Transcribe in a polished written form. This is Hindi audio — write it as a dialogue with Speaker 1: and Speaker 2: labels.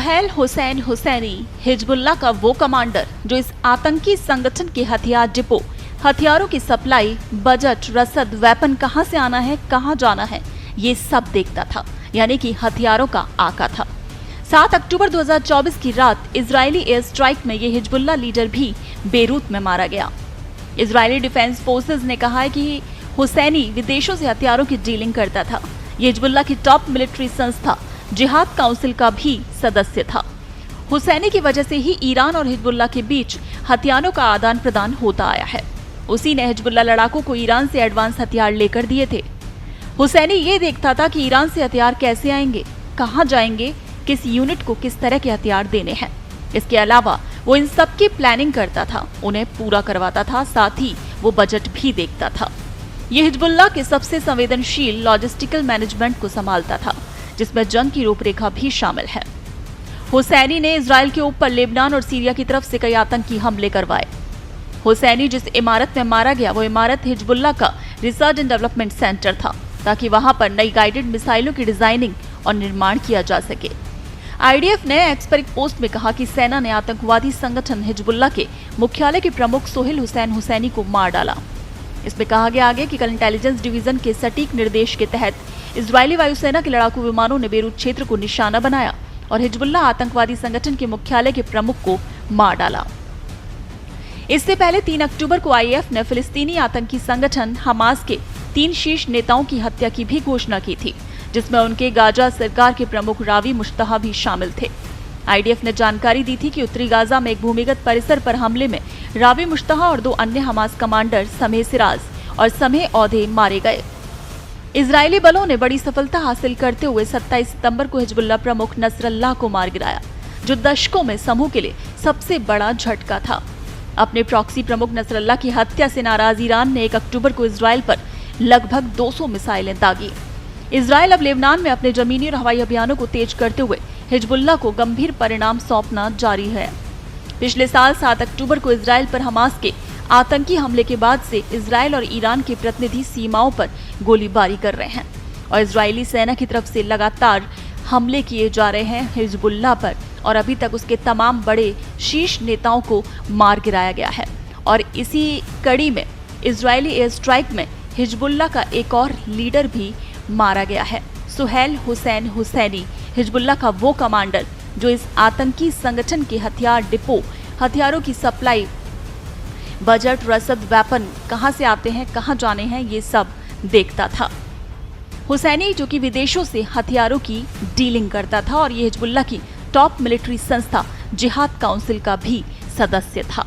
Speaker 1: सुहेल हुसैन हुसैनी हिजबुल्लाह का वो कमांडर जो इस आतंकी संगठन के हथियार डिपो, हथियारों की सप्लाई, बजट, रसद, वेपन कहां से आना है, कहां जाना है, ये सब देखता था, यानी कि हथियारों का आका था। 7 अक्टूबर 2024 की रात इजरायली एयर स्ट्राइक में ये हिजबुल्लाह लीडर भी बेरूत में मारा गया। इजरायली डिफेंस फोर्सेज ने कहा है कि हुसैनी विदेशों से हथियारों की डीलिंग करता था। ये हिजबुल्लाह की टॉप मिलिट्री संस्था जिहाद काउंसिल का भी सदस्य था। हुसैनी की वजह से ही ईरान और हिजबुल्लाह के बीच हथियारों का आदान प्रदान होता आया है। उसी ने हिजबुल्लाह लड़ाकों को ईरान से एडवांस हथियार लेकर दिए थे। हुसैनी ये देखता था कि ईरान से हथियार कैसे आएंगे, कहां जाएंगे, किस यूनिट को किस तरह के हथियार देने हैं। इसके अलावा वो इन सब की प्लानिंग करता था, उन्हें पूरा करवाता था, साथ ही वो बजट भी देखता था। ये हिजबुल्लाह के सबसे संवेदनशील लॉजिस्टिकल मैनेजमेंट को संभालता था, जिसमें जंग की रूपरेखा भी शामिल है। हुसैनी ने इजराइल के ऊपर लेबनान और सीरिया की तरफ से कई आतंकी हमले करवाए। हुसैनी जिस इमारत में मारा गया वो इमारत हिजबुल्लाह का रिसर्च एंड डेवलपमेंट सेंटर था, ताकि वहां पर नई गाइडेड मिसाइलों की डिजाइनिंग और निर्माण किया जा सके। आईडीएफ ने एक्स पर एक पोस्ट में कहा कि सेना ने आतंकवादी संगठन हिजबुल्लाह के मुख्यालय के प्रमुख सुहेल हुसैन हुसैनी को मार डाला। इसमें कहा गया आगे कि कल इंटेलिजेंस डिवीजन के सटीक निर्देश के तहत इजरायली वायुसेना के लड़ाकू विमानों ने बेरूत क्षेत्र को निशाना बनाया और हिजबुल्लाह आतंकवादी संगठन के मुख्यालय के प्रमुख को मार डाला। इससे पहले 3 अक्टूबर को आईएफ ने फिलिस्तीनी आतंकी संगठन हमास के 3 शीर्ष नेताओं की हत्या की भी घोषणा की थी, जिसमें उनके गाजा सरकार के प्रमुख रावी मुश्तहा भी शामिल थे। आईडीएफ ने जानकारी दी थी कि उत्तरी गाजा में एक भूमिगत परिसर पर हमले में रावी मुश्तहा और 2 अन्य हमास कमांडर समेह सिराज और समेह औधे मारे गए। इजरायली बलों ने बड़ी सफलता हासिल करते हुए 27 सितंबर को हिजबुल्लाह प्रमुख नसरल्लाह को मार गिराया, जो दशकों में समूह के लिए सबसे बड़ा झटका था। अपने प्रॉक्सी प्रमुख नसरल्लाह की हत्या से नाराज ईरान ने 1 अक्टूबर को इजराइल पर लगभग 200 मिसाइलें दागी। इजराइल अब लेबनान में अपने जमीनी और हवाई अभियानों को तेज करते हुए हिजबुल्लाह को गंभीर परिणाम सौंपना जारी है। पिछले साल 7 अक्टूबर को इजराइल पर हमास के आतंकी हमले के बाद से इजराइल और ईरान के प्रतिनिधि सीमाओं पर गोलीबारी कर रहे हैं और इजरायली सेना की तरफ से लगातार हमले किए जा रहे हैं हिजबुल्लाह पर, और अभी तक उसके तमाम बड़े शीर्ष नेताओं को मार गिराया गया है। और इसी कड़ी में इजरायली एयर स्ट्राइक में हिजबुल्लाह का एक और लीडर भी मारा गया है। सुहेल हुसैन हुसैनी हिजबुल्लाह का वो कमांडर जो इस आतंकी संगठन के हथियार डिपो, हथियारों की सप्लाई, बजट, रसद, वेपन कहां से आते हैं, कहां जाने हैं, ये सब देखता था। हुसैनी जो कि विदेशों से हथियारों की डीलिंग करता था और ये हिजबुल्लाह की टॉप मिलिट्री संस्था जिहाद काउंसिल का भी सदस्य था।